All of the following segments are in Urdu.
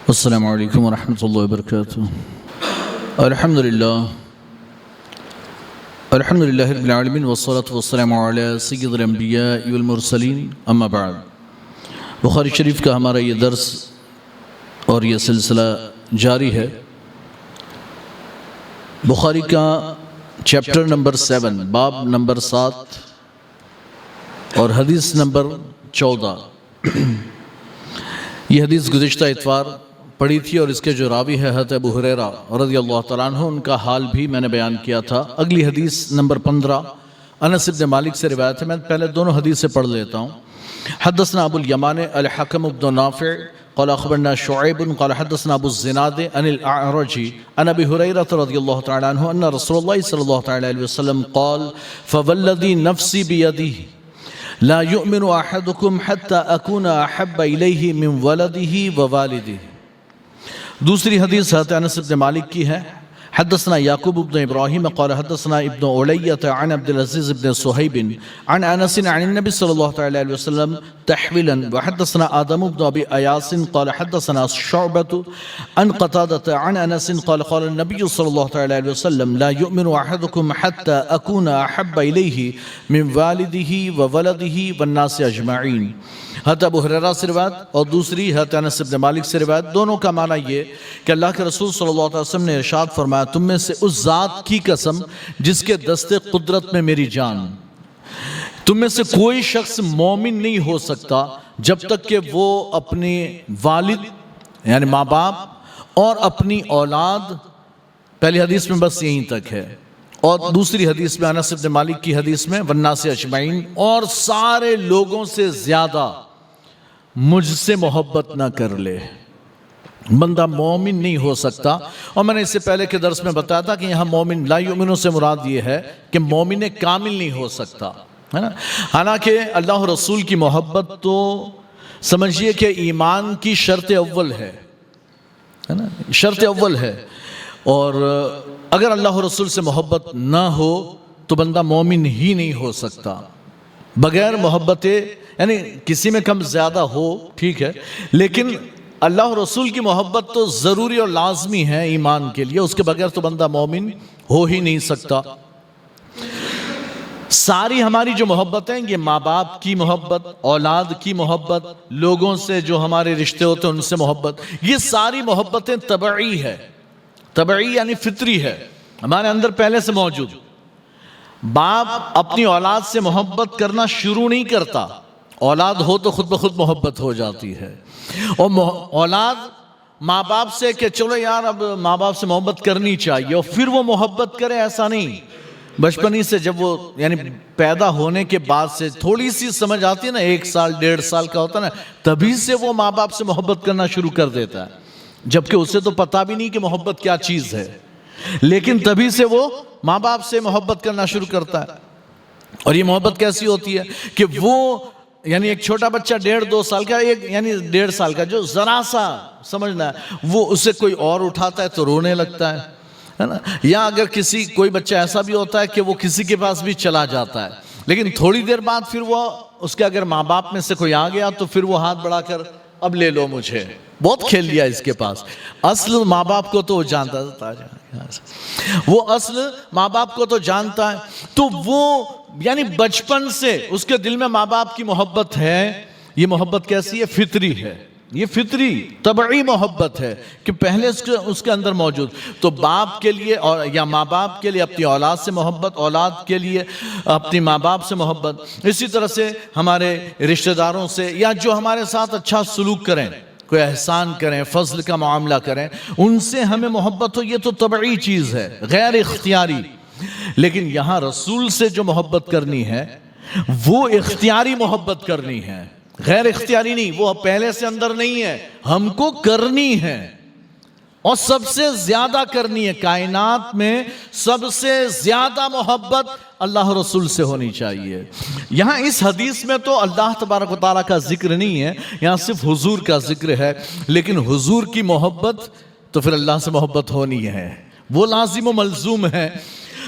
السلام علیکم ورحمۃ اللہ وبرکاتہ۔ الحمدللہ رب العالمین والصلاة والسلام علی سید الانبیاء والمرسلین، اما بعد۔ بخاری شریف کا ہمارا یہ درس اور یہ سلسلہ جاری ہے۔ بخاری کا چیپٹر نمبر 7، باب نمبر 7 اور حدیث نمبر 14۔ یہ حدیث گزشتہ اتوار پڑھی تھی اور اس کے جو راوی ہے حضرت ابو ہریرہ رضی اللہ تعالیٰ عنہ، ان کا حال بھی میں نے بیان کیا تھا۔ اگلی حدیث نمبر 15 انس بن مالک سے روایت ہے۔ میں پہلے دونوں حدیث سے پڑھ لیتا ہوں۔ حدثنا ابو الیمان الحکم بن نافع قال اخبرنا شعیب قال حدثنا ابو الزناد عن الاعرج عن ابی ہریرہ رضی اللہ تعالیٰ عنہ ان رسول اللہ صلی اللہ علیہ وسلم قال فوالذی نفسی بیدہ لا يؤمن احدكم حتى اكون احب الیہ من ولدہ ووالدہ۔ دوسری حدیث حضرت انس بن مالک کی ہے۔ حدثنا یعقوب بن ابراہیم قال حدثنا ابن علیۃ عن عبد العزیز بن صہیب عن انس عن النبی صلی اللہ علیہ وسلم تحویلا، وحدثنا آدم بن ابی ایاس قال حدثنا شعبۃ عن قتادۃ عن انس قال قال النبی صلی اللہ علیہ وسلم لا یؤمن احدکم حتی اکون احب الیہ من والدہ وولدہ والناس اجمعین۔ حضرت ابو ہریرہ سے روایت اور دوسری حضرت انس بن مالک سے روایت، دونوں کا معنی یہ کہ اللہ کے رسول صلی اللہ علیہ وسلم نے ارشاد فرمایا، تم میں سے اس ذات کی قسم جس کے دست قدرت میں میری جان، تم میں سے کوئی شخص مومن نہیں ہو سکتا جب تک کہ وہ اپنے والد یعنی ماں باپ اور اپنی اولاد، پہلی حدیث میں بس یہیں تک ہے، اور دوسری حدیث میں انس بن مالک کی حدیث میں والناس اجمعین، اور سارے لوگوں سے زیادہ مجھ سے محبت نہ کر لے، بندہ مومن نہیں ہو سکتا۔ اور میں نے اس سے پہلے کے درس میں بتایا تھا کہ یہاں مومن لا یؤمنوں سے مراد یہ ہے کہ مومن کامل نہیں ہو سکتا، ہے نا۔ حالانکہ اللہ رسول کی محبت تو سمجھیے کہ ایمان کی شرط اول ہے نا، شرط اول ہے، اور اگر اللہ رسول سے محبت نہ ہو تو بندہ مومن ہی نہیں ہو سکتا۔ بغیر محبت یعنی کسی میں کم زیادہ ہو ٹھیک ہے، لیکن اللہ رسول کی محبت تو ضروری اور لازمی ہے ایمان کے لیے، اس کے بغیر تو بندہ مومن ہو ہی نہیں سکتا۔ ساری ہماری جو محبت ہیں، یہ ماں باپ کی محبت، اولاد کی محبت، لوگوں سے جو ہمارے رشتے ہوتے ہیں ان سے محبت، یہ ساری محبتیں طبعی ہے۔ طبعی یعنی فطری ہے، ہمارے اندر پہلے سے موجود۔ باپ اپنی اولاد سے محبت کرنا شروع نہیں کرتا، اولاد ہو تو خود بخود محبت ہو جاتی ہے، اور اولاد ماں باپ سے کہ چلو یار اب ماں باپ سے محبت کرنی چاہیے، اور پھر وہ محبت کرے، ایسا نہیں۔ بچپنی سے جب وہ یعنی پیدا ہونے کے بعد سے تھوڑی سی سمجھ آتی ہے نا، 1 سال 1.5 سال کا ہوتا ہے نا، تبھی سے وہ ماں باپ سے محبت کرنا شروع کر دیتا ہے، جبکہ اسے تو پتہ بھی نہیں کہ محبت کیا چیز ہے، لیکن تبھی سے وہ ماں باپ سے محبت کرنا شروع کرتا ہے۔ اور یہ محبت کیسی ہوتی ہے کہ وہ یعنی ایک چھوٹا بچہ 1.5-2 سال کا، یعنی 1.5 سال کا جو ذرا سا سمجھنا ہے، وہ اسے کوئی اور اٹھاتا ہے تو رونے لگتا ہے نا، یا اگر کوئی بچہ ایسا بھی ہوتا ہے کہ وہ کسی کے پاس بھی چلا جاتا ہے، لیکن تھوڑی دیر بعد پھر وہ اس کے اگر ماں باپ میں سے کوئی آ گیا تو پھر وہ ہاتھ بڑھا کر اب لے لو مجھے، بہت کھیل لیا اس کے پاس۔ اصل ماں باپ کو تو وہ جانتا تھا، وہ اصل ماں باپ کو تو جانتا ہے، تو وہ یعنی بچپن سے اس کے دل میں ماں باپ کی محبت ہے۔ یہ محبت کیسی ہے؟ فطری ہے، یہ فطری طبعی محبت ہے کہ پہلے اس کے اندر موجود۔ تو باپ کے لیے یا ماں باپ کے لیے اپنی اولاد سے محبت، اولاد کے لیے اپنی ماں باپ سے محبت، اسی طرح سے ہمارے رشتہ داروں سے یا جو ہمارے ساتھ اچھا سلوک کریں، کوئی احسان کریں، فضل کا معاملہ کریں، ان سے ہمیں محبت ہو، یہ تو طبعی چیز ہے، غیر اختیاری۔ لیکن یہاں رسول سے جو محبت کرنی ہے وہ اختیاری محبت کرنی ہے، غیر اختیاری نہیں، وہ پہلے سے اندر نہیں ہے، ہم کو کرنی ہے، اور سب سے زیادہ کرنی ہے۔ کائنات میں سب سے زیادہ محبت اللہ رسول سے ہونی چاہیے۔ یہاں اس حدیث میں تو اللہ تبارک و تعالیٰ کا ذکر نہیں ہے، یہاں صرف حضور کا ذکر ہے، لیکن حضور کی محبت تو پھر اللہ سے محبت ہونی ہے، وہ لازم و ملزوم ہے۔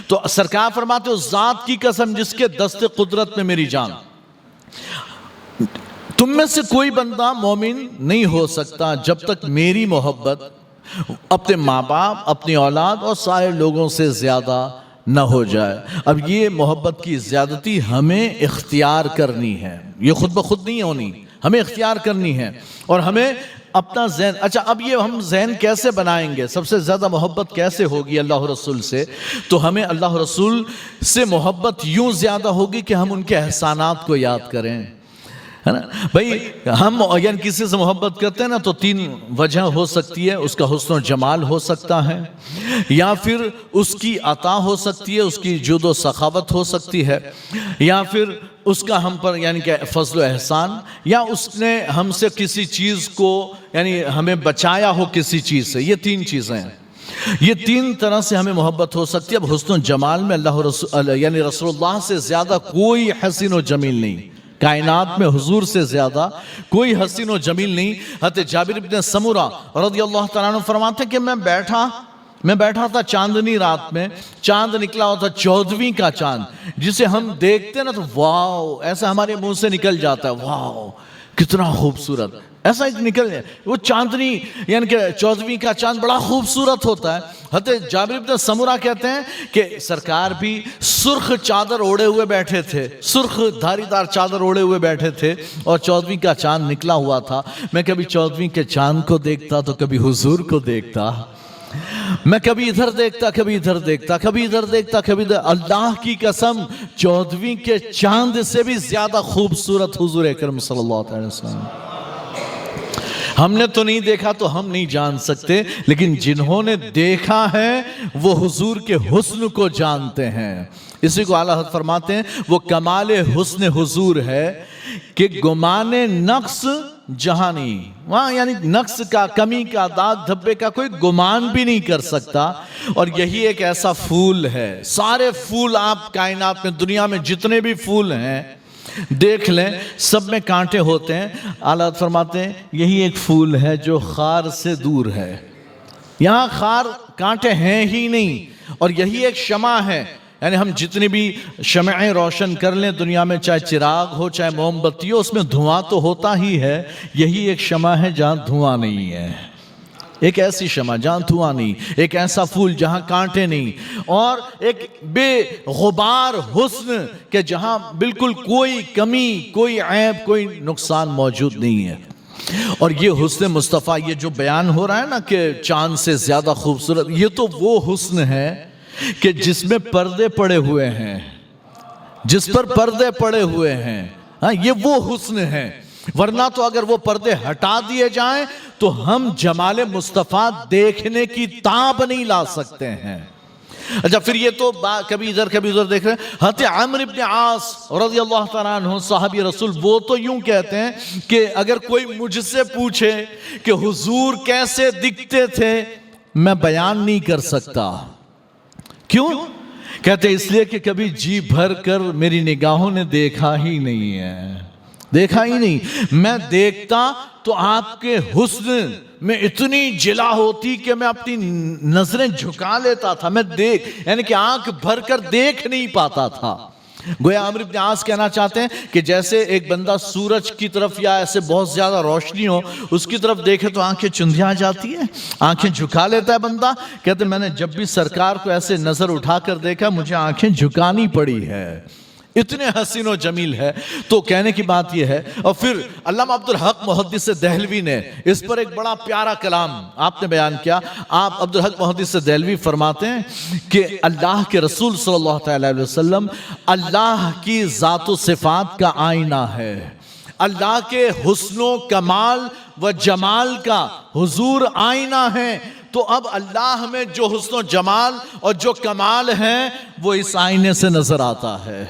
تو سرکار فرماتے ہو ذات کی قسم جس کے دست قدرت میں میری جان، تم میں سے کوئی بندہ مومن نہیں ہو سکتا جب تک میری محبت اپنے ماں باپ، اپنی اولاد اور سارے لوگوں سے زیادہ نہ ہو جائے۔ اب یہ محبت کی زیادتی ہمیں اختیار کرنی ہے، یہ خود بخود نہیں ہونی، ہمیں اختیار کرنی ہے، اور ہمیں اپنا ذہن، اچھا اب یہ ہم ذہن کیسے بنائیں گے؟ سب سے زیادہ محبت کیسے ہوگی اللہ رسول سے؟ تو ہمیں اللہ رسول سے محبت یوں زیادہ ہوگی کہ ہم ان کے احسانات کو یاد کریں، ہے نا بھائی؟ ہم یعنی کسی سے محبت کرتے ہیں نا تو تین وجہ ہو سکتی ہے، اس کا حسن و جمال ہو سکتا ہے، یا پھر اس کی عطا ہو سکتی ہے، اس کی جود و سخاوت ہو سکتی ہے، یا پھر اس کا ہم پر یعنی کہ فضل و احسان، یا اس نے ہم سے کسی چیز کو یعنی ہمیں بچایا ہو کسی چیز سے۔ یہ تین چیزیں ہیں، یہ تین طرح سے ہمیں محبت ہو سکتی ہے۔ اب حسن و جمال میں اللہ رسول یعنی رسول اللہ سے زیادہ کوئی حسین و جمیل نہیں، کائنات میں حضور سے زیادہ کوئی حسین و جمیل نہیں۔ حضرت جابر بن سمرہ رضی اللہ تعالیٰ عنہ فرماتے ہیں کہ میں بیٹھا تھا چاندنی رات میں، چاند نکلا ہوا تھا 14ویں کا چاند، جسے ہم دیکھتے ہیں نا تو واو ایسا ہمارے منہ سے نکل جاتا ہے، واو کتنا خوبصورت، ایسا ایک نکل جائے وہ چاندنی یعنی کہ 14ویں کا چاند بڑا خوبصورت ہوتا ہے۔ حضرت جابر بن سمرہ کہتے ہیں کہ سرکار بھی سرخ چادر اوڑے ہوئے بیٹھے تھے، سرخ دھاری دار چادر اوڑے ہوئے بیٹھے تھے، اور 14ویں کا چاند نکلا ہوا تھا۔ میں کبھی 14ویں کے چاند کو دیکھتا تو کبھی حضور کو دیکھتا، میں کبھی ادھر دیکھتا کبھی ادھر دیکھتا، کبھی ادھر دیکھتا کبھی ادھر۔ اللہ کی قسم 14ویں کے چاند سے بھی زیادہ خوبصورت حضور اکرم صلی اللہ علیہ وسلم۔ ہم نے تو نہیں دیکھا تو ہم نہیں جان سکتے، لیکن جنہوں نے دیکھا ہے وہ حضور کے حسن کو جانتے ہیں۔ اسی کو اعلیٰ حضرت فرماتے ہیں وہ کمال حسن حضور ہے کہ گمان نقص جہاں نہیں، وہاں یعنی نقص کا، کمی کا، داغ دھبے کا کوئی گمان بھی نہیں کر سکتا۔ اور یہی ایک ایسا پھول ہے، سارے پھول آپ کائنات میں دنیا میں جتنے بھی پھول ہیں دیکھ لیں سب میں کانٹے ہوتے ہیں۔ اعلیٰ فرماتے ہیں یہی ایک پھول ہے جو خار سے دور ہے، یہاں خار کانٹے ہیں ہی نہیں، اور یہی ایک شمع ہے، یعنی ہم جتنی بھی شمعیں روشن کر لیں دنیا میں، چاہے چراغ ہو چاہے موم بتی ہو، اس میں دھواں تو ہوتا ہی ہے، یہی ایک شمع ہے جہاں دھواں نہیں ہے، ایک ایسی شمع جہاں دھواں نہیں، ایک ایسا پھول جہاں کانٹے نہیں، اور ایک بے غبار حسن کہ جہاں بالکل کوئی کمی، کوئی عیب، کوئی نقصان موجود نہیں ہے۔ اور یہ حسن مصطفیٰ، یہ جو بیان ہو رہا ہے نا کہ چاند سے زیادہ خوبصورت، یہ تو وہ حسن ہے کہ جس میں پردے پڑے ہوئے ہیں، جس پر پردے پڑے ہوئے ہیں، ہاں یہ وہ حسن ہے۔ ورنہ تو اگر وہ پردے ہٹا دیے جائیں تو ہم جمال مصطفیٰ دیکھنے کی تاب نہیں لا سکتے ہیں۔ اچھا پھر یہ تو کبھی ادھر کبھی ادھر دیکھ رہے ہیں۔ حضرت عمرو بن عاص رضی اللہ تعالیٰ عنہ صحابی رسول، وہ تو یوں کہتے ہیں کہ اگر کوئی مجھ سے پوچھے کہ حضور کیسے دکھتے تھے میں بیان نہیں کر سکتا۔ کیوں؟ کہتے اس لیے کہ کبھی جی بھر کر میری نگاہوں نے دیکھا ہی نہیں ہے، دیکھا ہی نہیں۔ میں دیکھتا تو آپ کے حسن میں اتنی جلا ہوتی کہ میں اپنی نظریں جھکا لیتا تھا، میں یعنی کہ آنکھ بھر کر دیکھ نہیں پاتا تھا۔ گویا عمرو بن عاص کہنا چاہتے ہیں کہ جیسے ایک بندہ سورج کی طرف یا ایسے بہت زیادہ روشنی ہو اس کی طرف دیکھے تو آنکھیں چندھیاں جاتی ہیں، آنکھیں جھکا لیتا ہے بندہ۔ کہتے میں نے جب بھی سرکار کو ایسے نظر اٹھا کر دیکھا مجھے آنکھیں جھکانی پڑی ہے، اتنے حسین و جمیل ہے۔ تو کہنے کی بات یہ ہے۔ اور پھر علامہ عبدالحق محدث دہلوی نے اس پر ایک بڑا پیارا کلام آپ نے بیان کیا۔ آپ عبدالحق محدث دہلوی فرماتے ہیں کہ اللہ کے رسول صلی اللہ علیہ وسلم اللہ کی ذات و صفات کا آئینہ ہے، اللہ کے حسن و کمال و جمال کا حضور آئینہ ہے۔ تو اب اللہ میں جو حسن و جمال اور جو کمال ہے وہ اس آئینے سے نظر آتا ہے۔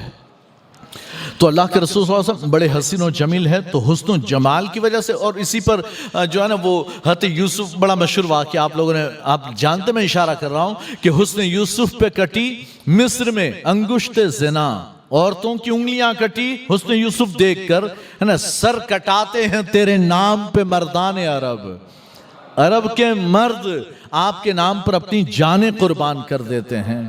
تو اللہ کے رسول صلی اللہ علیہ وسلم بڑے حسین و جمیل ہے، تو حسن و جمال کی وجہ سے۔ اور اسی پر جو ہے نا وہ حضرت یوسف، بڑا مشہور واقعہ آپ لوگوں نے آپ جانتے، میں اشارہ کر رہا ہوں کہ حسن یوسف پہ کٹی مصر میں انگشت زنا، عورتوں کی انگلیاں کٹی حسن یوسف دیکھ کر، ہے نا، سر کٹاتے ہیں تیرے نام پہ مردان عرب، عرب کے مرد آپ کے نام پر اپنی جانیں قربان کر دیتے ہیں۔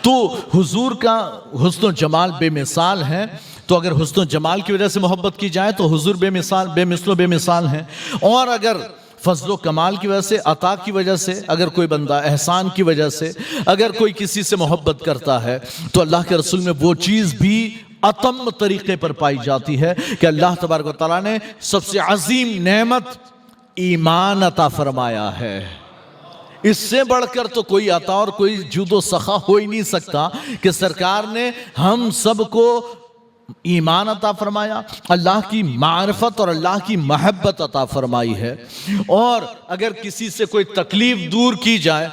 تو حضور کا حسن و جمال بے مثال ہے۔ تو اگر حسن و جمال کی وجہ سے محبت کی جائے تو حضور بے مثل و بے مثال ہیں، اور اگر فضل و کمال کی وجہ سے، عطا کی وجہ سے، اگر کوئی بندہ احسان کی وجہ سے اگر کوئی کسی سے محبت کرتا ہے تو اللہ کے رسول میں وہ چیز بھی اتم طریقے پر پائی جاتی ہے کہ اللہ تبارک و تعالیٰ نے سب سے عظیم نعمت ایمان عطا فرمایا ہے۔ اس سے بڑھ کر تو کوئی عطا اور کوئی جود و سخا ہو ہی نہیں سکتا کہ سرکار نے ہم سب کو ایمان عطا فرمایا، اللہ کی معرفت اور اللہ کی محبت عطا فرمائی ہے۔ اور اگر کسی سے کوئی تکلیف دور کی جائے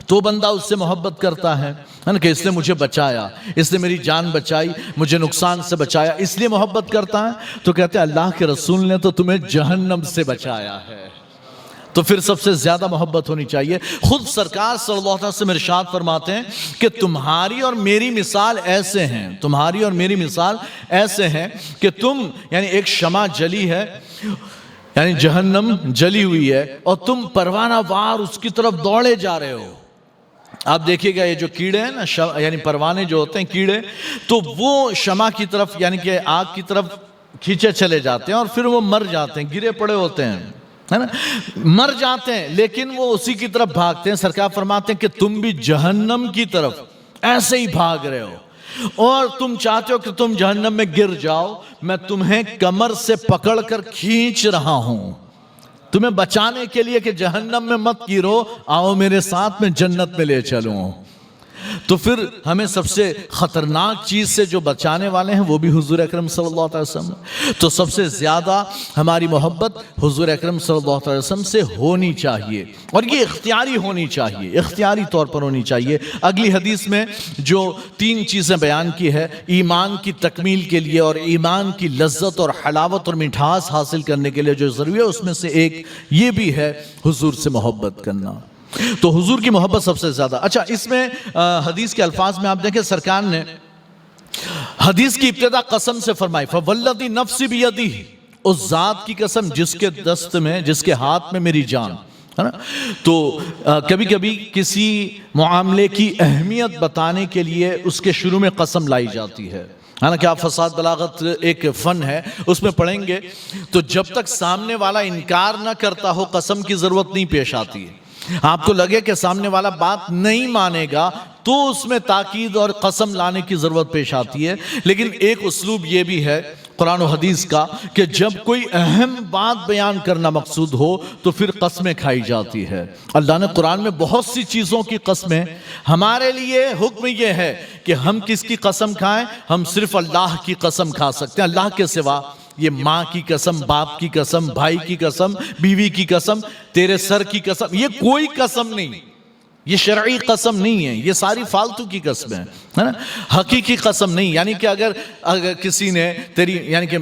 تو بندہ اس سے محبت کرتا ہے کہ اس نے مجھے بچایا، اس نے میری جان بچائی، مجھے نقصان سے بچایا، اس لیے محبت کرتا ہے۔ تو کہتے ہیں اللہ کے رسول نے تو تمہیں جہنم سے بچایا ہے، تو پھر سب سے زیادہ محبت ہونی چاہیے۔ خود سرکار صلی اللہ علیہ وسلم ارشاد فرماتے ہیں کہ تمہاری اور میری مثال ایسے ہیں، تمہاری اور میری مثال ایسے ہیں کہ تم، یعنی ایک شمع جلی ہے، یعنی جہنم جلی ہوئی ہے، اور تم پروانہ وار اس کی طرف دوڑے جا رہے ہو۔ آپ دیکھیے گا یہ جو کیڑے ہیں نا، یعنی پروانے جو ہوتے ہیں کیڑے، تو وہ شمع کی طرف یعنی کہ آگ کی طرف کھینچے چلے جاتے ہیں اور پھر وہ مر جاتے ہیں، گرے پڑے ہوتے ہیں، ہے نا، مر جاتے ہیں، لیکن وہ اسی کی طرف بھاگتے ہیں۔ سرکار فرماتے ہیں کہ تم بھی جہنم کی طرف ایسے ہی بھاگ رہے ہو، اور تم چاہتے ہو کہ تم جہنم میں گر جاؤ، میں تمہیں کمر سے پکڑ کر کھینچ رہا ہوں تمہیں بچانے کے لیے کہ جہنم میں مت گرو، آؤ میرے ساتھ میں جنت میں لے چلوں۔ تو پھر ہمیں سب سے خطرناک چیز سے جو بچانے والے ہیں وہ بھی حضور اکرم صلی اللہ علیہ وسلم، تو سب سے زیادہ ہماری محبت حضور اکرم صلی اللہ علیہ وسلم سے ہونی چاہیے، اور یہ اختیاری ہونی چاہیے، اختیاری طور پر ہونی چاہیے۔ اگلی حدیث میں جو 3 چیزیں بیان کی ہے ایمان کی تکمیل کے لیے اور ایمان کی لذت اور حلاوت اور مٹھاس حاصل کرنے کے لیے جو ضروری ہے، اس میں سے ایک یہ بھی ہے حضور سے محبت کرنا۔ تو حضور کی محبت سب سے زیادہ۔ اچھا، اس میں حدیث کے الفاظ میں آپ دیکھیں سرکار نے حدیث کی ابتدا قسم سے فرمائی، فوالذی نفسی بیدہ، اس ذات کی قسم جس کے دست میں، جس کے ہاتھ میں میری جان ہے نا۔ تو کبھی کبھی کسی معاملے کی اہمیت بتانے کے لیے اس کے شروع میں قسم لائی جاتی ہے، حالانکہ آپ فصاحت بلاغت ایک فن ہے، اس میں پڑھیں گے تو جب تک سامنے والا انکار نہ کرتا ہو قسم کی ضرورت نہیں پیش آتی ہے۔ آپ کو لگے کہ سامنے والا بات نہیں مانے گا تو اس میں تاکید اور قسم لانے کی ضرورت پیش آتی ہے، لیکن ایک اسلوب یہ بھی ہے قرآن و حدیث کا کہ جب کوئی اہم بات بیان کرنا مقصود ہو تو پھر قسمیں کھائی جاتی ہے۔ اللہ نے قرآن میں بہت سی چیزوں کی قسمیں، ہمارے لیے حکم یہ ہے کہ ہم کس کی قسم کھائیں، ہم صرف اللہ کی قسم کھا سکتے ہیں، اللہ کے سوا یہ ماں کی قسم، باپ کی قسم، بھائی کی قسم، بیوی کی قسم، تیرے سر کی قسم، یہ کوئی قسم نہیں، یہ شرعی قسم نہیں ہے، یہ ساری فالتو کی قسمیں ہے نا، حقیقی قسم نہیں۔ یعنی کہ اگر کسی نے تیری یعنی کہ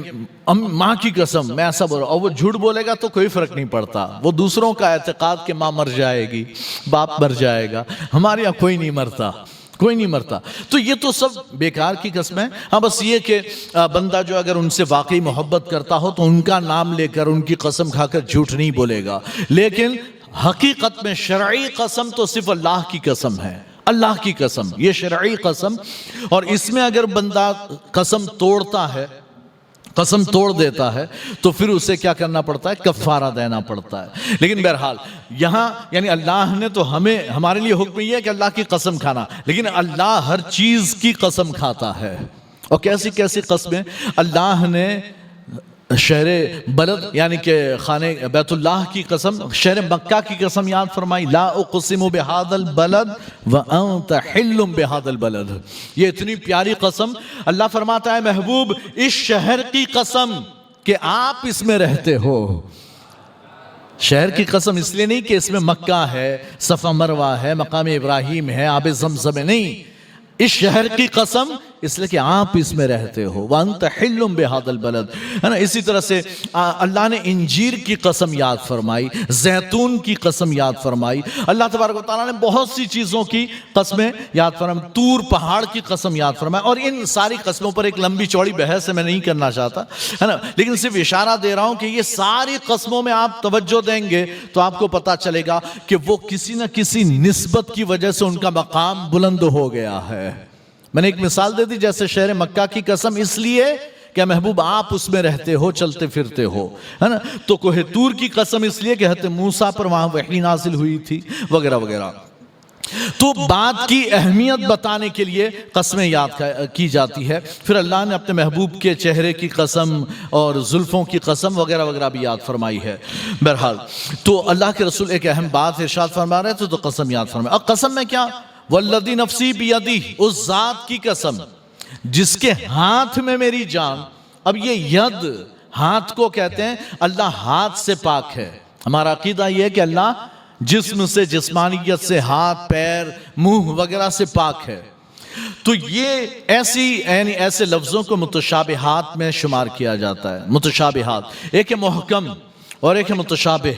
ماں کی قسم میں ایسا بول رہا ہوں اور وہ جھوٹ بولے گا تو کوئی فرق نہیں پڑتا، وہ دوسروں کا اعتقاد کہ ماں مر جائے گی، باپ مر جائے گا، ہمارے یہاں کوئی نہیں مرتا، کوئی نہیں مرتا، تو یہ تو سب بیکار کی قسم ہے۔ ہاں بس یہ کہ بندہ جو اگر ان سے واقعی محبت کرتا ہو تو ان کا نام لے کر ان کی قسم کھا کر جھوٹ نہیں بولے گا، لیکن حقیقت میں شرعی قسم تو صرف اللہ کی قسم ہے، اللہ کی قسم، یہ شرعی قسم۔ اور اس میں اگر بندہ قسم توڑتا ہے، قسم توڑ دیتا ہے تو پھر اسے کیا کرنا پڑتا ہے؟ کفارہ دینا پڑتا ہے۔ لیکن بہرحال یہاں یعنی اللہ نے تو ہمارے لیے حکم یہ ہے کہ اللہ کی قسم کھانا، لیکن اللہ ہر چیز کی قسم کھاتا ہے، اور کیسی کیسی قسمیں اللہ نے شہر بلد یعنی کہ خانے بیت اللہ کی قسم، شہر مکہ کی قسم یاد فرمائی، لا اقسم بہذا البلد وانت حل بہذا البلد، یہ اتنی پیاری قسم۔ اللہ فرماتا ہے محبوب اس شہر کی قسم کہ آپ اس میں رہتے ہو، شہر کی قسم اس لیے نہیں کہ اس میں مکہ ہے، صفا مروہ ہے، مقام ابراہیم ہے، آب زمزم ہے، نہیں، اس شہر کی قسم اس لیے کہ آپ اس میں رہتے ہو، وَأَنْتَ حِلٌّ بِهَذَا الْبَلَدِ، ہے نا۔ اسی طرح سے اللہ نے انجیر کی قسم یاد فرمائی، زیتون کی قسم یاد فرمائی، اللہ تبارک و تعالیٰ نے بہت سی چیزوں کی قسمیں یاد فرمائی، طور پہاڑ کی قسم یاد فرمائی، اور ان ساری قسموں پر ایک لمبی چوڑی بحث میں نہیں کرنا چاہتا، ہے نا، لیکن صرف اشارہ دے رہا ہوں کہ یہ ساری قسموں میں آپ توجہ دیں گے تو آپ کو پتا چلے گا کہ وہ کسی نہ کسی نسبت کی وجہ سے ان کا مقام بلند ہو گیا ہے۔ میں نے ایک مثال دے دی، جیسے شہر مکہ کی قسم اس لیے کہ محبوب آپ اس میں رہتے ہو، چلتے پھرتے ہو، ہے نا. تو کوہ طور کی قسم اس لیے کہ حضرت موسیٰ پر وہاں وحی نازل ہوئی تھی، وغیرہ وغیرہ. تو بات کی اہمیت بتانے کے لیے قسمیں یاد کی جاتی ہے. پھر اللہ نے اپنے محبوب کے چہرے کی قسم اور زلفوں کی قسم وغیرہ وغیرہ بھی یاد فرمائی ہے. بہرحال تو اللہ کے رسول ایک اہم بات ارشاد فرما رہے تھے، تو قسم یاد فرمائے. اب قسم میں کیا؟ والذی نفسی بیدی، اس ذات کی قسم جس کے ہاتھ میں میری جان. اب یہ ید ہاتھ کو کہتے ہیں، اللہ ہاتھ سے پاک ہے. ہمارا عقیدہ یہ ہے کہ اللہ جسم سے، جسمانیت سے، ہاتھ پیر منہ وغیرہ سے پاک ہے. تو یہ ایسے لفظوں کو متشابہات میں شمار کیا جاتا ہے. متشابہات، ایک ہے محکم اور ایک ہے متشابہ.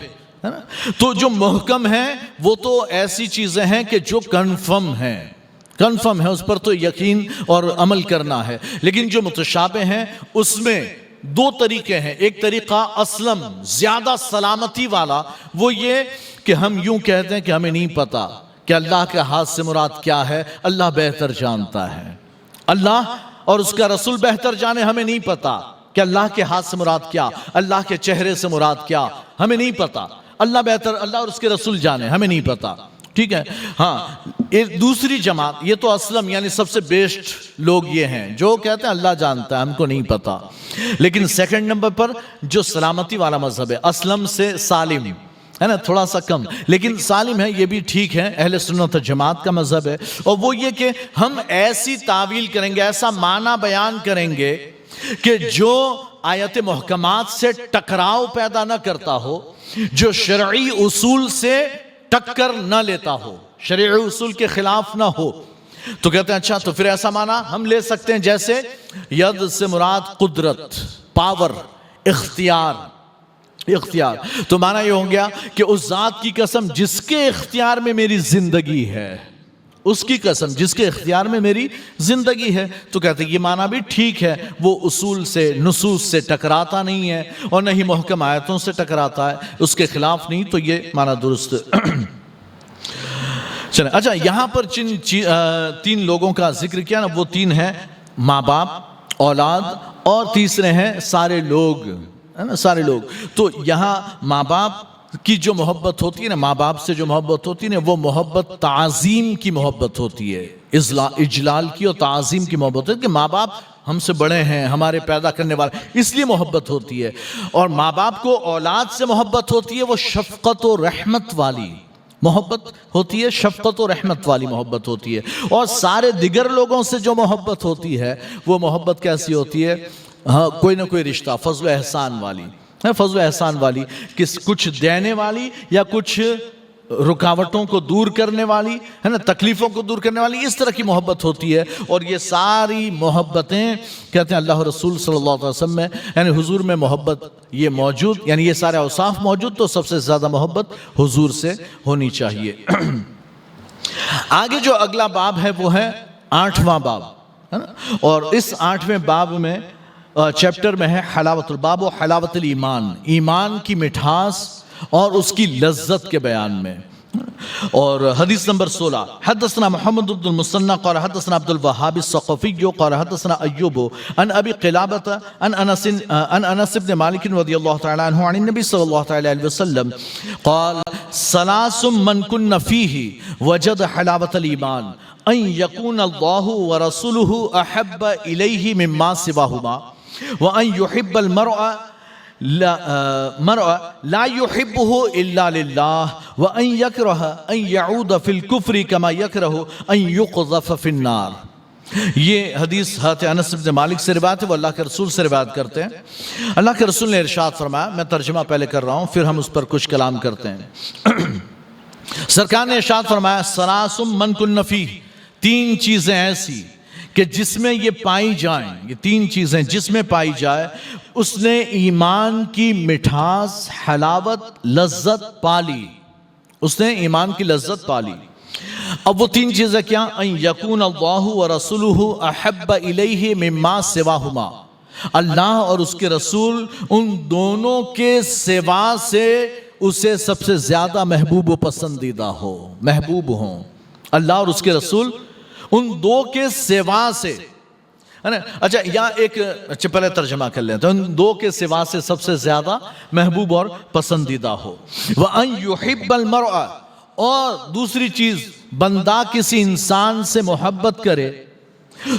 تو جو محکم ہیں وہ تو ایسی چیزیں ہیں کہ جو کنفرم ہیں، اس پر تو یقین اور عمل کرنا ہے. لیکن جو متشابہ ہیں اس میں دو طریقے ہیں. ایک طریقہ اسلم، زیادہ سلامتی والا، وہ یہ کہ ہم یوں کہتے ہیں کہ ہمیں نہیں پتا کہ اللہ کے ہاتھ سے مراد کیا ہے، اللہ بہتر جانتا ہے. اللہ اور اس کا رسول بہتر جانے، ہمیں نہیں پتا کہ اللہ کے ہاتھ سے مراد کیا، اللہ کے چہرے سے مراد کیا، ہمیں نہیں پتا. اللہ بہتر، اللہ اور اس کے رسول جانے، ہمیں نہیں پتا. ٹھیک ہے. ہاں، ایک دوسری جماعت، یہ تو اسلم یعنی سب سے بیسٹ لوگ یہ ہیں جو کہتے ہیں اللہ جانتا ہے، ہم کو نہیں پتا. لیکن سیکنڈ نمبر پر جو سلامتی والا مذہب ہے، اسلم سے سالم ہے نا، تھوڑا سا کم لیکن سالم ہے، یہ بھی ٹھیک ہے، اہل سنت و جماعت کا مذہب ہے. اور وہ یہ کہ ہم ایسی تعویل کریں گے، ایسا معنی بیان کریں گے کہ جو آیت محکمات سے ٹکراؤ پیدا نہ کرتا ہو، جو شرعی اصول سے ٹکر نہ لیتا ہو، شرعی اصول کے خلاف نہ ہو. تو کہتے ہیں اچھا، تو پھر ایسا معنی ہم لے سکتے ہیں جیسے ید سے مراد قدرت، پاور، اختیار. تو معنی یہ ہو گیا کہ اس ذات کی قسم جس کے اختیار میں میری زندگی ہے، اس کی قسم جس کے اختیار میں میری زندگی ہے. تو کہتے ہیں یہ معنی بھی ٹھیک ہے، وہ اصول سے، نصوص سے ٹکراتا نہیں ہے اور نہ ہی محکم آیتوں سے ٹکراتا ہے، اس کے خلاف نہیں. تو یہ معنی درست. چلیں، اچھا، یہاں پر جن تین لوگوں کا ذکر کیا نا، وہ تین ہیں ماں باپ، اولاد، اور تیسرے ہیں سارے لوگ، ہے نا، سارے لوگ. تو یہاں ماں باپ کی جو محبت ہوتی ہے نا، ماں باپ سے جو محبت ہوتی ہے نا، وہ محبت تعظیم کی محبت ہوتی ہے، اجلال کی اور تعظیم کی محبت ہوتی ہے کہ ماں باپ ہم سے بڑے ہیں، ہمارے پیدا کرنے والے، اس لیے محبت ہوتی ہے. اور ماں باپ کو اولاد سے محبت ہوتی ہے، وہ شفقت و رحمت والی محبت ہوتی ہے، شفقت و رحمت والی محبت ہوتی ہے. اور سارے دیگر لوگوں سے جو محبت ہوتی ہے، وہ محبت کیسی ہوتی ہے؟ ہاں، کوئی نہ کوئی رشتہ، فضل و احسان والی، فضل و احسان والی، کچھ دینے والی یا کچھ رکاوٹوں کو دور کرنے والی، ہے نا، تکلیفوں کو دور کرنے والی، اس طرح کی محبت ہوتی ہے. اور یہ ساری محبتیں کہتے ہیں اللہ رسول صلی اللہ علیہ وسلم میں، یعنی حضور میں محبت یہ موجود، یعنی یہ سارے اوصاف موجود، تو سب سے زیادہ محبت حضور سے ہونی چاہیے. آگے جو اگلا باب ہے وہ ہے 8واں باب، ہے نا. اور اس 8ویں باب میں چیپٹر میں ہے حلاوت الباب و حلاوت الایمان، ایمان کی مٹھاس اور اس کی لذت کے بیان میں. اور حدیث نمبر 16، حدثنا محمد بن المثنى قال حدثنا عبد الوهاب الثقفي قال حدثنا ایوب عن ابي قلابة عن انس بن مالك رضي الله تعالى عنه عن النبي صلى الله عليه وسلم قال ثلاث من كن فيه وجد حلاوة الإيمان ان يكون الله ورسوله احب اليه مما سواهما وان يحب المرء لا يحبه الا لله وان يكره ان يعود في الكفر كما يكره ان يقذف في النار. یہ حدیث حضرت انس بن مالک سے روایت ہے، وہ اللہ کے رسول سے روایت کرتے ہیں. اللہ کے رسول نے ارشاد فرمایا، میں ترجمہ پہلے کر رہا ہوں پھر ہم اس پر کچھ کلام کرتے ہیں. سرکار نے ارشاد فرمایا، ثلاث من کن فیہ، تین چیزیں ایسی کہ جس میں یہ پائی جائیں، یہ تین چیزیں جس میں پائی جائے اس نے ایمان کی مٹھاس، حلاوت، لذت پالی، اس نے ایمان کی لذت پالی. اب وہ تین چیزیں کیا؟ ان یکون اللہ ورسولہ احب الیہ مما سواہما، اللہ اور اس کے رسول ان دونوں کے سوا سے اسے سب سے زیادہ محبوب و پسندیدہ ہو، محبوب ہوں. اللہ اور اس کے رسول ان دو کے سوا سے، اچھا یہاں ایک پہلے ترجمہ کر لیتے ہیں، ان دو کے سوا سے سب سے زیادہ محبوب اور پسندیدہ ہو۔ وَأَن يُحِبَّ الْمَرْءَ، اور دوسری چیز بندہ کسی انسان سے محبت کرے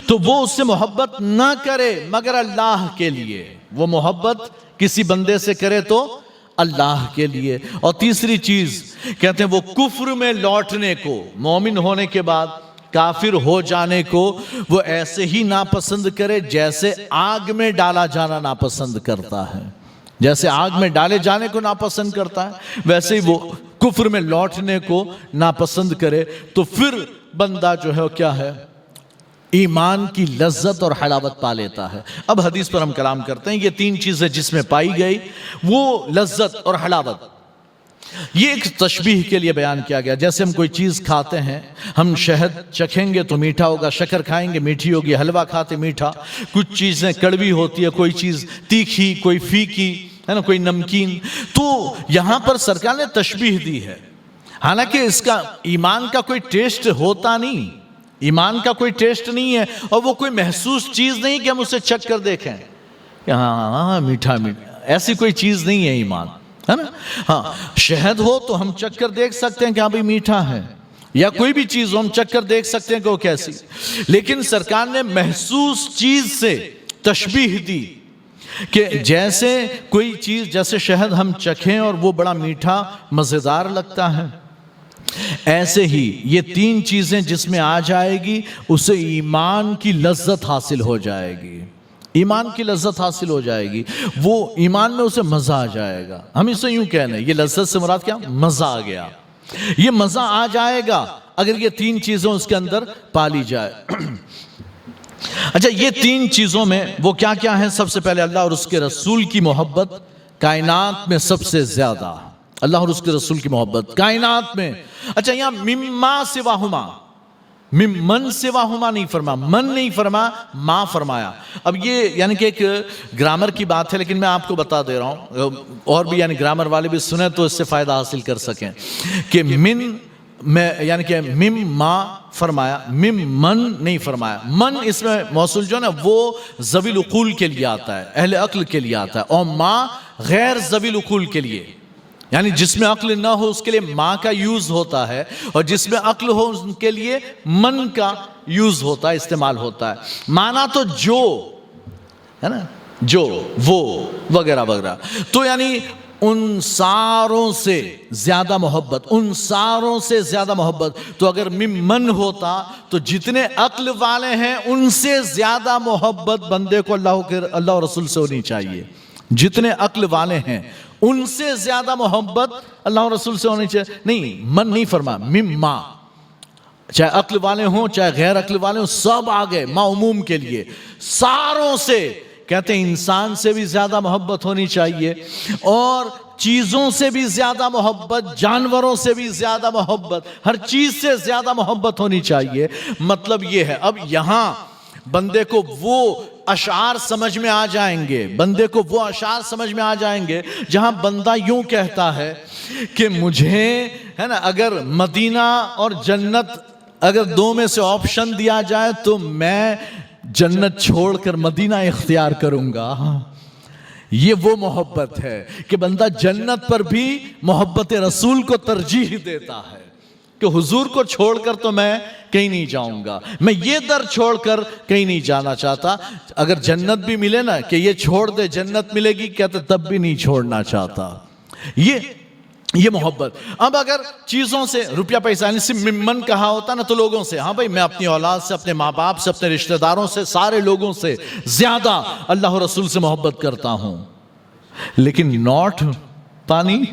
تو وہ اس سے محبت نہ کرے مگر اللہ کے لیے، وہ محبت کسی بندے سے کرے تو اللہ کے لیے۔ اور تیسری چیز کہتے ہیں وہ کفر میں لوٹنے کو، مومن ہونے کے بعد کافر ہو جانے کو وہ ایسے ہی ناپسند کرے جیسے آگ میں ڈالا جانا ناپسند کرتا ہے، جیسے آگ میں ڈالے جانے کو ناپسند کرتا ہے ویسے ہی وہ کفر میں لوٹنے کو ناپسند کرے۔ تو پھر بندہ جو ہے کیا ہے، ایمان کی لذت اور حلاوت پا لیتا ہے۔ اب حدیث پر ہم کلام کرتے ہیں، یہ تین چیزیں جس میں پائی گئی وہ لذت اور حلاوت، یہ ایک تشبیہ کے لیے بیان کیا گیا۔ جیسے ہم کوئی چیز کھاتے ہیں، ہم شہد چکھیں گے تو میٹھا ہوگا، شکر کھائیں گے میٹھی ہوگی، حلوہ کھاتے میٹھا، کچھ چیزیں کڑوی ہوتی ہے، کوئی چیز تیکھی، کوئی پھیکی ہے نا، کوئی نمکین۔ تو یہاں پر سرکار نے تشبیہ دی ہے، حالانکہ اس کا ایمان کا کوئی ٹیسٹ ہوتا نہیں، ایمان کا کوئی ٹیسٹ نہیں ہے، اور وہ کوئی محسوس چیز نہیں کہ ہم اسے چکھ کر دیکھیں کہ ہاں میٹھا میٹھا، ایسی کوئی چیز نہیں ہے ایمان، ہے نا۔ ہاں شہد ہو تو ہم چکھ کر دیکھ سکتے ہیں کہ ہاں بھئی میٹھا ہے، یا کوئی بھی چیز ہو ہم چکھ کر دیکھ سکتے ہیں کہ وہ کیسی، لیکن سرکار نے محسوس چیز سے تشبیہ دی کہ جیسے کوئی چیز، جیسے شہد ہم چکھیں اور وہ بڑا میٹھا مزیدار لگتا ہے، ایسے ہی یہ تین چیزیں جس میں آ جائے گی اسے ایمان کی لذت حاصل ہو جائے گی، ایمان کی لذت حاصل ہو جائے گی، وہ ایمان میں اسے مزہ آ جائے گا۔ ہم اسے یوں کہنے ہیں، یہ لذت سے مراد کیا؟ مزہ آ گیا، یہ مزہ آ جائے گا اگر یہ تین چیزیں اس کے اندر پالی جائے۔ اچھا یہ تین چیزوں میں وہ کیا کیا ہیں؟ سب سے پہلے اللہ اور اس کے رسول کی محبت کائنات میں سب سے زیادہ، اللہ اور اس کے رسول کی محبت کائنات میں۔ اچھا یہاں مما سواہما، من سواہما نہیں فرما، من نہیں فرما، ما فرمایا۔ اب یہ یعنی کہ ایک گرامر کی بات ہے، لیکن میں آپ کو بتا دے رہا ہوں، اور بھی یعنی گرامر والے بھی سنیں تو اس سے فائدہ حاصل کر سکیں کہ من میں یعنی کہ مم ما فرمایا، مم من نہیں فرمایا۔ من اس میں موصول جو ہے نا وہ ذوی العقول کے لیے آتا ہے، اہل عقل کے لیے آتا ہے، اور ما غیر ذوی العقول کے لیے، یعنی جس میں عقل نہ ہو اس کے لیے ماں کا یوز ہوتا ہے، اور جس میں عقل ہو ان کے لیے من کا یوز ہوتا ہے، استعمال ہوتا ہے۔ مانا تو جو ہے نا، جو، وہ وغیرہ وغیرہ، تو یعنی ان ساروں سے زیادہ محبت، ان ساروں سے زیادہ محبت۔ تو اگر من ہوتا تو جتنے عقل والے ہیں ان سے زیادہ محبت بندے کو اللہ اور رسول سے ہونی چاہیے، جتنے عقل والے ہیں ان سے زیادہ محبت اللہ اور رسول سے ہونی چاہیے۔ نہیں، من نہیں فرما، مما، چاہے عقل والے ہوں چاہے غیر عقل والے ہوں، سب آگے ما عموم کے لیے، ساروں سے کہتے ہیں انسان سے بھی زیادہ محبت ہونی چاہیے، اور چیزوں سے بھی زیادہ محبت، جانوروں سے بھی زیادہ محبت، ہر چیز سے زیادہ محبت ہونی چاہیے۔ مطلب یہ ہے، اب یہاں بندے کو وہ اشعار سمجھ میں آ جائیں گے، بندے کو وہ اشعار سمجھ میں آ جائیں گے جہاں بندہ یوں کہتا ہے کہ مجھے ہے نا اگر مدینہ اور جنت اگر دو میں سے آپشن دیا جائے تو میں جنت چھوڑ کر مدینہ اختیار کروں گا۔ یہ وہ محبت ہے کہ بندہ جنت پر بھی محبت رسول کو ترجیح دیتا ہے کہ حضور کو چھوڑ کر تو میں کہیں نہیں جاؤں گا، میں یہ در چھوڑ کر کہیں نہیں جانا چاہتا۔ اگر جنت بھی ملے نا کہ یہ چھوڑ دے جنت ملے گی، کہتے تب بھی نہیں چھوڑنا چاہتا۔ یہ محبت۔ اب اگر چیزوں سے، روپیہ پیسہ یعنی صرف ممن کہا ہوتا نا تو لوگوں سے، ہاں بھائی میں اپنی اولاد سے، اپنے ماں باپ سے، اپنے رشتہ داروں سے، سارے لوگوں سے زیادہ اللہ اور رسول سے محبت کرتا ہوں، لیکن نوٹ پانی،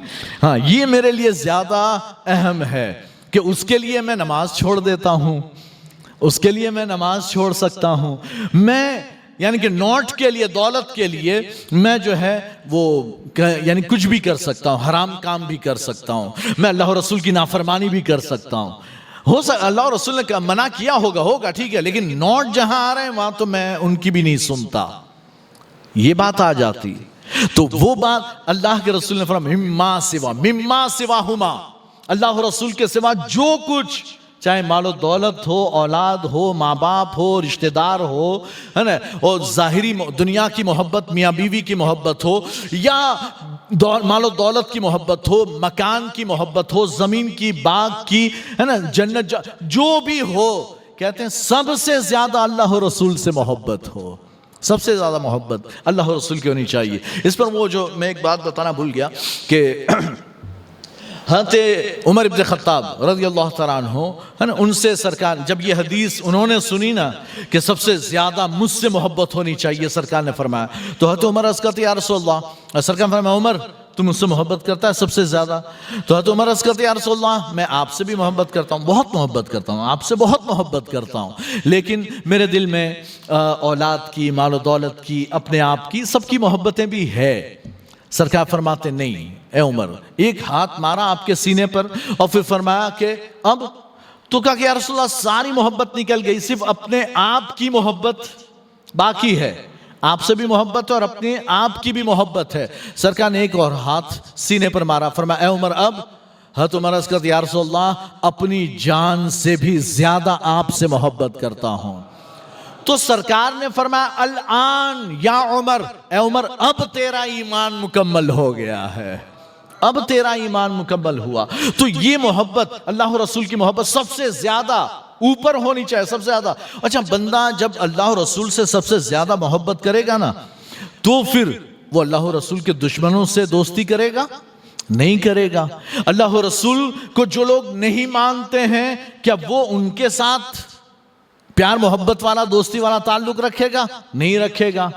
ہاں یہ میرے لیے زیادہ اہم ہے کہ اس کے لیے میں نماز چھوڑ دیتا ہوں، اس کے لیے میں نماز چھوڑ سکتا ہوں، میں یعنی کہ نوٹ کے لیے، دولت کے لیے میں جو ہے وہ یعنی کچھ بھی کر سکتا ہوں، حرام کام بھی کر سکتا ہوں، میں اللہ اور رسول کی نافرمانی بھی کر سکتا ہوں۔ ہو سکتا اللہ اور رسول نے منع کیا ہوگا ٹھیک ہے، لیکن نوٹ جہاں آ رہے ہیں وہاں تو میں ان کی بھی نہیں سنتا، یہ بات آ جاتی۔ تو وہ بات اللہ کے رسول نے فرمایا مما سوا ہما، اللہ اور رسول کے سوا جو کچھ چاہے مال و دولت ہو، اولاد ہو، ماں باپ ہو، رشتہ دار ہو، ہے نا، اور ظاہری دنیا کی محبت، میاں بیوی کی محبت ہو، یا مال و دولت کی محبت ہو، مکان کی محبت ہو، زمین کی، باغ کی، ہے نا، جنت، جو بھی ہو، کہتے ہیں سب سے زیادہ اللہ و رسول سے محبت ہو، سب سے زیادہ محبت اللہ و رسول کی ہونی چاہیے۔ اس پر وہ جو میں ایک بات بتانا بھول گیا کہ حضرت عمر بن خطاب رضی اللہ تعالیٰ عنہ، ہے نا، ان سے سرکار جب یہ حدیث انہوں نے سنی نا کہ سب سے زیادہ مجھ سے محبت ہونی چاہیے، سرکار نے فرمایا، تو حضرت عمر عرض کرتے یا رسول اللہ، سرکار نے فرمایا عمر تو مجھ سے محبت کرتا ہے سب سے زیادہ؟ تو حضرت عمر عرض کرتے یا رسول اللہ میں آپ سے بھی محبت کرتا ہوں، بہت محبت کرتا ہوں، آپ سے بہت محبت کرتا ہوں، لیکن میرے دل میں اولاد کی، مال و دولت کی، اپنے آپ کی، سب کی محبتیں بھی ہے۔ سرکار فرماتے نہیں اے عمر، ایک ہاتھ مارا آپ کے سینے پر اور پھر فرمایا کہ اب تو کہا کہ یا رسول اللہ ساری محبت نکل گئی، صرف اپنے آپ کی محبت باقی ہے، آپ سے بھی محبت ہے اور اپنے آپ کی بھی محبت ہے۔ سرکار نے ایک اور ہاتھ سینے پر مارا، فرمایا اے عمر اب؟ حضرت عمر عرض کرتے یا رسول اللہ اپنی جان سے بھی زیادہ آپ سے محبت کرتا ہوں۔ تو سرکار نے فرمایا الآن یا عمر، اے عمر اب تیرا ایمان مکمل ہو گیا ہے، اب تیرا ایمان مکمل ہوا۔ تو یہ محبت، اللہ رسول کی محبت سب سے زیادہ اوپر ہونی چاہیے، سب سے زیادہ۔ اچھا، بندہ جب اللہ رسول سے سب سے زیادہ محبت کرے گا نا تو پھر وہ اللہ رسول کے دشمنوں سے دوستی کرے گا؟ نہیں کرے گا۔ اللہ رسول کو جو لوگ نہیں مانتے ہیں کیا وہ ان کے ساتھ پیار محبت والا، دوستی والا تعلق رکھے گا؟ نہیں رکھے گا۔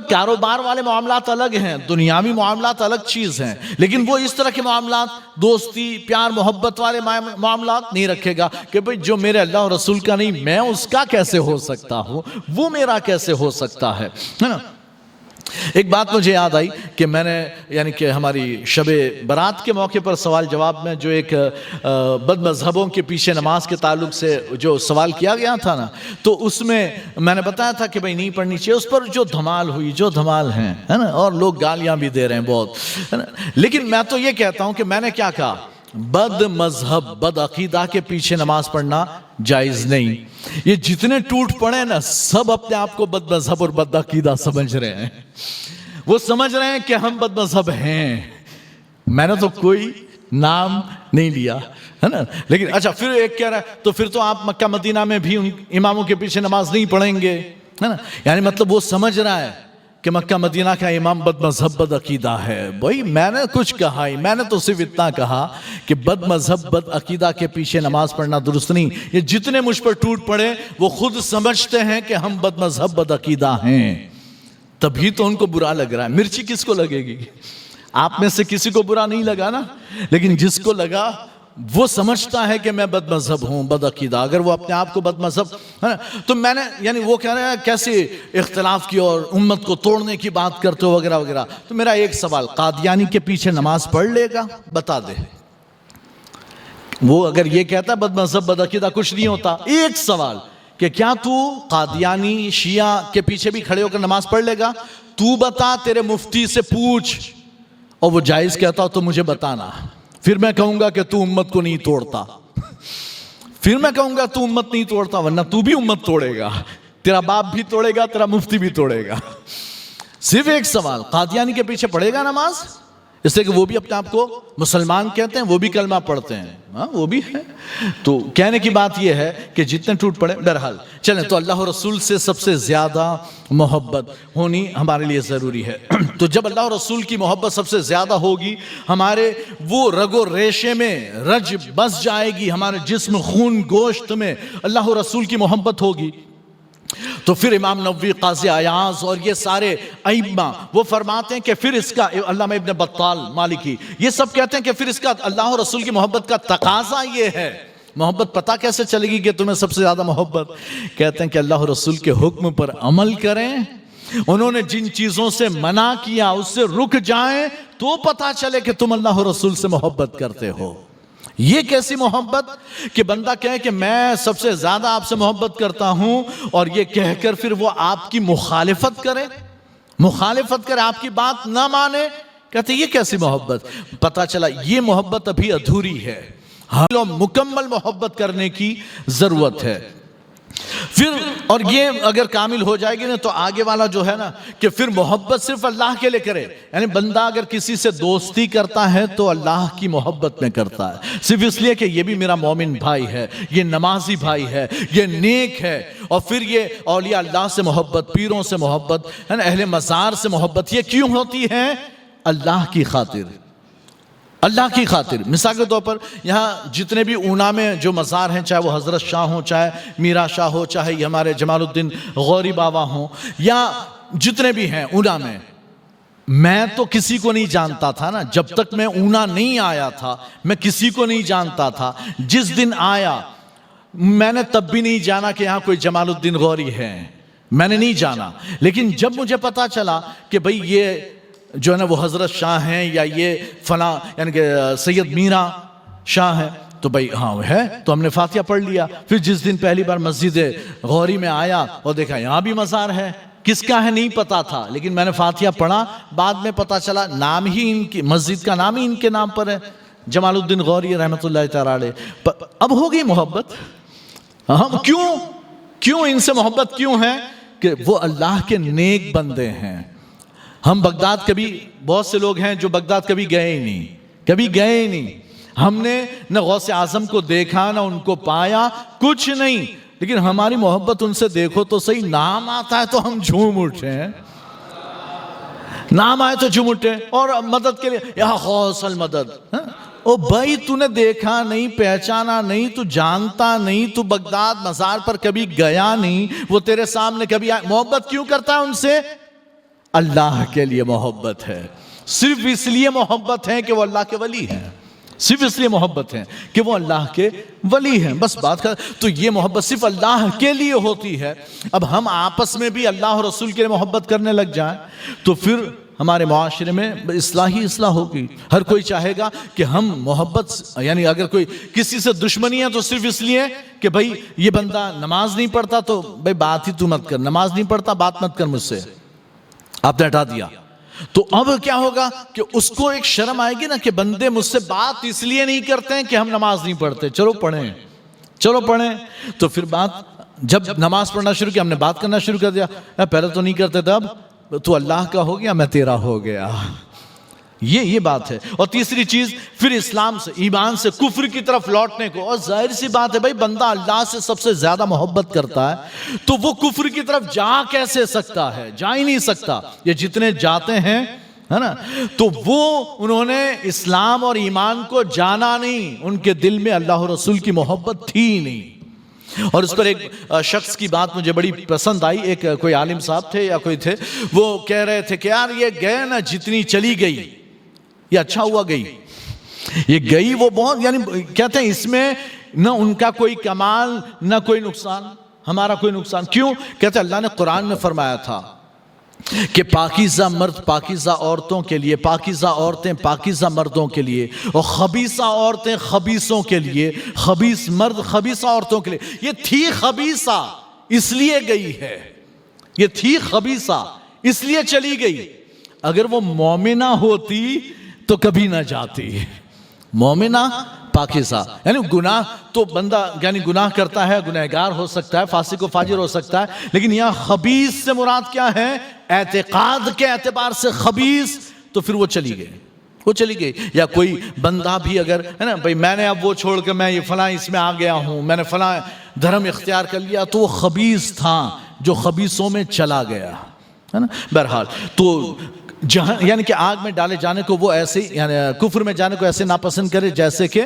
کاروبار والے معاملات الگ ہیں، دنیاوی معاملات الگ چیز ہیں، لیکن وہ اس طرح کے معاملات، دوستی، پیار محبت والے معاملات نہیں رکھے گا کہ بھئی جو میرے اللہ اور رسول کا نہیں میں اس کا کیسے ہو سکتا ہوں، وہ میرا کیسے ہو سکتا ہے نا۔ ایک بات مجھے یاد آئی کہ میں نے یعنی کہ ہماری شب برات کے موقع پر سوال جواب میں جو ایک بد مذہبوں کے پیچھے نماز کے تعلق سے جو سوال کیا گیا تھا نا، تو اس میں میں نے بتایا تھا کہ بھئی نہیں پڑھنی چاہیے، اس پر جو دھمال ہوئی، جو دھمال ہیں ہے نا، اور لوگ گالیاں بھی دے رہے ہیں بہت، ہے نا۔ لیکن میں تو یہ کہتا ہوں کہ میں نے کیا کہا، بد مذہب، بد عقیدہ کے پیچھے نماز پڑھنا جائز نہیں۔ یہ جتنے ٹوٹ پڑے نا سب اپنے آپ کو بد مذہب اور بد عقیدہ سمجھ رہے ہیں، وہ سمجھ رہے ہیں کہ ہم بد مذہب ہیں۔ میں نے تو کوئی نام نہیں لیا ہے نا، لیکن اچھا پھر ایک کہہ رہا ہے تو پھر تو آپ مکہ مدینہ میں بھی ان اماموں کے پیچھے نماز نہیں پڑھیں گے، ہے نا، یعنی مطلب وہ سمجھ رہا ہے کہ مکہ مدینہ کا امام بد مذہب، بد عقیدہ ہے۔ بھائی میں نے کچھ کہا ہی، میں نے تو صرف اتنا کہا کہ بد مذہب، بد عقیدہ کے پیچھے نماز پڑھنا درست نہیں۔ یہ جتنے مجھ پر ٹوٹ پڑے وہ خود سمجھتے ہیں کہ ہم بد مذہب، بد عقیدہ ہیں، تبھی تو ان کو برا لگ رہا ہے۔ مرچی کس کو لگے گی؟ آپ میں سے کسی کو برا نہیں لگا نا، لیکن جس کو لگا وہ سمجھتا ہے کہ میں بد مذہب ہوں، بد عقیدہ، اگر وہ اپنے آپ کو بد مذہب ہے نا۔ تو میں نے یعنی وہ کہہ رہے ہیں کیسے اختلاف کی اور امت کو توڑنے کی بات کرتے ہو وغیرہ وغیرہ۔ تو میرا ایک سوال، قادیانی کے پیچھے نماز پڑھ لے گا؟ بتا دے۔ وہ اگر یہ کہتا ہے بد مذہب، بد عقیدہ کچھ نہیں ہوتا، ایک سوال کہ کیا تو قادیانی شیعہ کے پیچھے بھی کھڑے ہو کر نماز پڑھ لے گا؟ تو بتا، تیرے مفتی سے پوچھ، اور وہ جائز کہتا ہو تو مجھے بتانا، پھر میں کہوں گا کہ تو امت کو نہیں توڑتا، پھر میں کہوں گا تو امت نہیں توڑتا، ورنہ تو بھی امت توڑے گا، تیرا باپ بھی توڑے گا، تیرا مفتی بھی توڑے گا۔ صرف ایک سوال، قادیانی کے پیچھے پڑھے گا نماز؟ اس لیے کہ وہ بھی اپنے آپ کو مسلمان کہتے ہیں، وہ بھی کلمہ پڑھتے ہیں، ہاں وہ بھی ہے۔ تو کہنے کی بات یہ ہے کہ جتنے ٹوٹ پڑے، بہرحال چلیں، تو اللہ رسول سے سب سے زیادہ محبت ہونی ہمارے لیے ضروری ہے۔ تو جب اللہ رسول کی محبت سب سے زیادہ ہوگی، ہمارے وہ رگ و ریشے میں رج بس جائے گی، ہمارے جسم، خون، گوشت میں اللہ رسول کی محبت ہوگی، تو پھر امام نووی، قاضی عیاض اور یہ سارے ائمہ وہ فرماتے ہیں کہ پھر اس کا، علامہ ابن بطال مالکی یہ سب کہتے ہیں کہ پھر اس کا اللہ رسول کی محبت کا تقاضا یہ ہے۔ محبت پتہ کیسے چلے گی کہ تمہیں سب سے زیادہ محبت؟ کہتے ہیں کہ اللہ رسول کے حکم پر عمل کریں، انہوں نے جن چیزوں سے منع کیا اس سے رک جائیں، تو پتہ چلے کہ تم اللہ رسول سے محبت کرتے ہو۔ یہ کیسی محبت کہ بندہ کہے کہ میں سب سے زیادہ آپ سے محبت کرتا ہوں، اور یہ کہہ کر پھر وہ آپ کی مخالفت کرے، آپ کی بات نہ مانے۔ کہتے یہ کیسی محبت؟ پتہ چلا یہ محبت ابھی ادھوری ہے۔ ہم مکمل محبت کرنے کی ضرورت ہے۔ پھر اور یہ اگر کامل ہو جائے گی نا تو آگے والا جو ہے نا کہ پھر محبت صرف اللہ کے لیے کرے، یعنی بندہ اگر کسی سے دوستی کرتا ہے تو اللہ کی محبت میں کرتا ہے، صرف اس لیے کہ یہ بھی میرا مومن بھائی ہے، یہ نمازی بھائی ہے، یہ نیک ہے۔ اور پھر یہ اولیاء اللہ سے محبت، پیروں سے محبت، اہل مزار سے محبت، یہ کیوں ہوتی ہے؟ اللہ کی خاطر، اللہ کی خاطر۔ مثال کے طور پر یہاں جتنے بھی اونا میں جو مزار ہیں، چاہے وہ حضرت شاہ ہوں، چاہے میرا شاہ ہو، چاہے یہ ہمارے جمال الدین غوری بابا ہوں، یا جتنے بھی ہیں اونا میں تو کسی کو نہیں جانتا تھا نا، جب تک میں اونا نہیں آیا تھا میں کسی کو نہیں جانتا تھا۔ جس دن آیا میں نے تب بھی نہیں جانا کہ یہاں کوئی جمال الدین غوری ہے، میں نے نہیں جانا۔ لیکن جب مجھے پتا چلا کہ بھئی یہ جو ہے نا وہ حضرت شاہ ہیں، یا یہ فلاں یعنی کہ سید میرا شاہ ہے، تو بھئی ہاں ہے، تو ہم نے فاتحہ پڑھ لیا۔ پھر جس دن پہلی بار مسجد غوری میں آیا اور دیکھا یہاں بھی مزار ہے، کس کا ہے نہیں پتا تھا، لیکن میں نے فاتحہ پڑھا، بعد میں پتا چلا نام ہی ان کی مسجد کا نام ہی ان کے نام پر ہے، جمال الدین غوری رحمۃ اللہ تعالی علیہ۔ اب ہو گئی محبت۔ ہم کیوں ان سے محبت کیوں ہے؟ کہ وہ اللہ کے نیک بندے ہیں۔ ہم بغداد کبھی، بہت سے لوگ ہیں جو بغداد کبھی گئے ہی نہیں، ہم نے نہ غوث اعظم کو دیکھا نہ ان کو پایا، کچھ نہیں، لیکن ہماری محبت ان سے دیکھو تو صحیح، نام آتا ہے تو ہم جھوم اٹھے ہیں، نام آئے تو جھوم اٹھے، اور مدد کے لیے یا غوث المدد۔ او بھائی تو نے دیکھا نہیں، پہچانا نہیں، تو جانتا نہیں، تو بغداد مزار پر کبھی گیا نہیں، وہ تیرے سامنے کبھی آئے، محبت کیوں کرتا ہے ان سے؟ اللہ کے لیے محبت ہے، صرف اس لیے محبت ہے کہ وہ اللہ کے ولی ہیں، صرف اس لیے محبت ہے کہ وہ اللہ کے ولی ہیں، بس بات کر۔ تو یہ محبت صرف اللہ کے لیے ہوتی ہے۔ اب ہم آپس میں بھی اللہ اور رسول کے لیے محبت کرنے لگ جائیں تو پھر ہمارے معاشرے میں اصلاح ہوگی۔ ہر کوئی چاہے گا کہ ہم محبت، یعنی اگر کوئی کسی سے دشمنی ہے تو صرف اس لیے کہ بھئی یہ بندہ نماز نہیں پڑھتا تو بھئی بات ہی تو مت کر، نماز نہیں پڑھتا بات مت کر مجھ سے، آپ نے ہٹا دیا۔ تو اب کیا ہوگا کہ اس کو ایک شرم آئے گی نا کہ بندے مجھ سے بات اس لیے نہیں کرتے ہیں کہ ہم نماز نہیں پڑھتے، چلو پڑھیں۔ تو پھر بات، جب نماز پڑھنا شروع کیا ہم نے بات کرنا شروع کر دیا، پہلے تو نہیں کرتے تھے، اب تو اللہ کا ہو گیا میں تیرا ہو گیا، یہ بات ہے۔ اور تیسری چیز پھر اسلام سے، ایمان سے کفر کی طرف لوٹنے کو، اور ظاہر سی بات ہے بھائی بندہ اللہ سے سب سے زیادہ محبت کرتا ہے تو وہ کفر کی طرف جا کیسے سکتا ہے؟ جا ہی نہیں سکتا۔ یہ جتنے جاتے ہیں ہے نا، تو وہ انہوں نے اسلام اور ایمان کو جانا نہیں، ان کے دل میں اللہ اور رسول کی محبت تھی نہیں۔ اور اس پر ایک شخص کی بات مجھے بڑی پسند آئی، ایک کوئی عالم صاحب تھے یا کوئی تھے، وہ کہہ رہے تھے کہ یار یہ گئے نا، جتنی چلی گئی یہ اچھا ہوا گئی، یہ گئی وہ بہت، یعنی کہتے ہیں اس میں نہ ان کا کوئی کمال نہ کوئی نقصان، ہمارا کوئی نقصان۔ کیوں؟ کہتے ہیں اللہ نے قرآن میں فرمایا تھا کہ پاکیزہ مرد پاکیزہ عورتوں کے لیے، پاکیزہ عورتیں پاکیزہ مردوں کے لیے، اور خبیثہ عورتیں خبیثوں کے لیے، خبیث مرد خبیثہ عورتوں کے لیے۔ یہ تھی خبیثہ اس لیے گئی ہے، یہ تھی خبیثہ اس لیے چلی گئی، اگر وہ مومنہ ہوتی تو کبھی نہ جاتی۔ مومنہ پاکیزہ، یعنی گناہ تو بندہ یعنی گناہ کرتا ہے، گنہگار ہو سکتا ہے، فاسق و فاجر ہو سکتا ہے، لیکن یہاں خبیث سے مراد کیا ہے؟ اعتقاد کے اعتبار سے خبیث، تو پھر وہ چلی گئی۔ یا کوئی بندہ بھی اگر ہے نا بھئی میں نے اب وہ چھوڑ کے میں یہ فلاں اس میں آ گیا ہوں، میں نے فلاں دھرم اختیار کر لیا، تو وہ خبیث تھا جو خبیثوں میں چلا گیا، ہے نا۔ بہرحال تو جہاں یعنی کہ آگ میں ڈالے جانے کو وہ ایسے یعنی کفر میں جانے کو ایسے ناپسند کرے جیسے کہ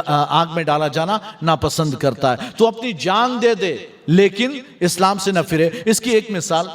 آگ میں ڈالا جانا ناپسند کرتا ہے، تو اپنی جان دے لیکن اسلام سے نہ پھرے۔ اس کی ایک مثال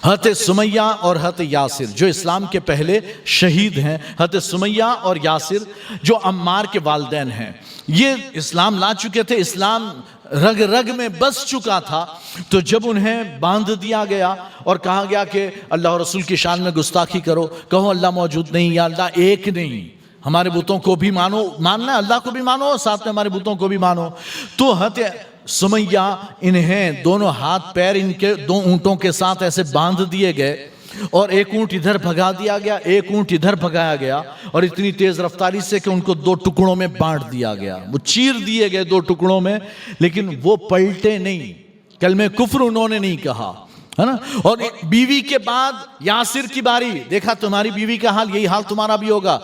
حضرت سمیہ اور حضرت یاسر جو اسلام کے پہلے شہید ہیں، حضرت سمیہ اور یاسر جو عمار کے والدین ہیں، یہ اسلام لا چکے تھے، اسلام رگ رگ میں بس چکا تھا، تو جب انہیں باندھ دیا گیا اور کہا گیا کہ اللہ اور رسول کی شان میں گستاخی کرو، کہو اللہ موجود نہیں، یا اللہ ایک نہیں، ہمارے بتوں کو بھی مانو، ماننا اللہ کو بھی مانو اور ساتھ میں ہمارے بتوں کو بھی مانو، تو حضرت سمیہ انہیں دونوں ہاتھ پیر ان کے دو اونٹوں کے ساتھ ایسے باندھ دیے گئے اور ایک اونٹ ادھر بھگا دیا گیا، ایک اونٹ ادھر بھگایا گیا، اور اتنی تیز رفتاری سے کہ ان کو دو ٹکڑوں میں بانٹ دیا گیا، وہ چیر دیے گئے دو ٹکڑوں میں، لیکن وہ پلٹے نہیں، کلمہ کفر انہوں نے نہیں کہا، ہے نا۔ اور بیوی کے بعد یاسر کی باری، دیکھا تمہاری بیوی کا حال، یہی حال تمہارا بھی ہوگا،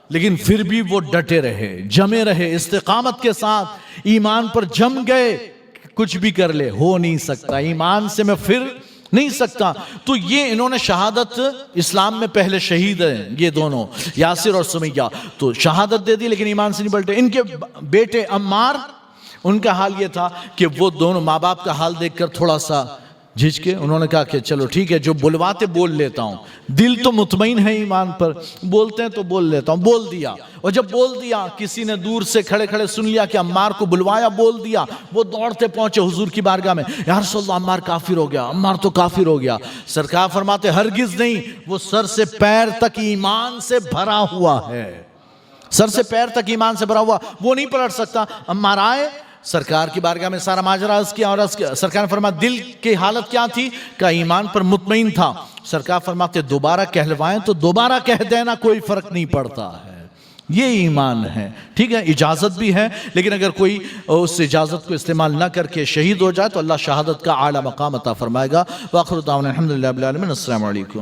لیکن پھر بھی وہ ڈٹے رہے، جمے رہے، استقامت کے ساتھ ایمان پر جم گئے۔ کچھ بھی کر لے ہو نہیں سکتا، ایمان سے میں پھر نہیں سکتا۔ تو یہ انہوں نے شہادت، اسلام میں پہلے شہید ہیں یہ دونوں، یاسر اور سمیہ، تو شہادت دے دی لیکن ایمان سے نہیں پلٹے۔ ان کے بیٹے عمار، ان کا حال یہ تھا کہ وہ دونوں ماں باپ کا حال دیکھ کر تھوڑا سا جھجکے، انہوں نے کہا کہ چلو ٹھیک ہے، جو بلواتے بول لیتا ہوں، دل تو مطمئن ہے ایمان پر، بولتے ہیں تو بول لیتا ہوں، بول دیا۔ اور جب بول دیا، کسی نے دور سے کھڑے کھڑے سن لیا کہ عمار کو بلوایا، بول دیا، وہ دوڑتے پہنچے حضور کی بارگاہ میں، یا رسول اللہ عمار کافر ہو گیا، عمار تو کافر ہو گیا۔ سرکار فرماتے ہرگز نہیں، وہ سر سے پیر تک ایمان سے بھرا ہوا ہے، سر سے پیر تک ایمان سے بھرا ہوا، وہ نہیں پلٹ سکتا۔ عمار آئے سرکار کی بارگاہ میں، سارا ماجرا عرض کیا، اور سرکار نے فرمایا دل کی حالت کیا تھی؟ کہ ایمان پر مطمئن تھا۔ سرکار فرماتے دوبارہ کہلوائیں تو دوبارہ کہہ دینا، کوئی فرق نہیں پڑتا ہے، یہ ایمان ہے۔ ٹھیک ہے، اجازت بھی ہے، لیکن اگر کوئی اس اجازت کو استعمال نہ کر کے شہید ہو جائے تو اللہ شہادت کا اعلیٰ مقام عطا فرمائے گا۔ وآخر دعوانا الحمدللہ رب العالمین، السلام علیکم۔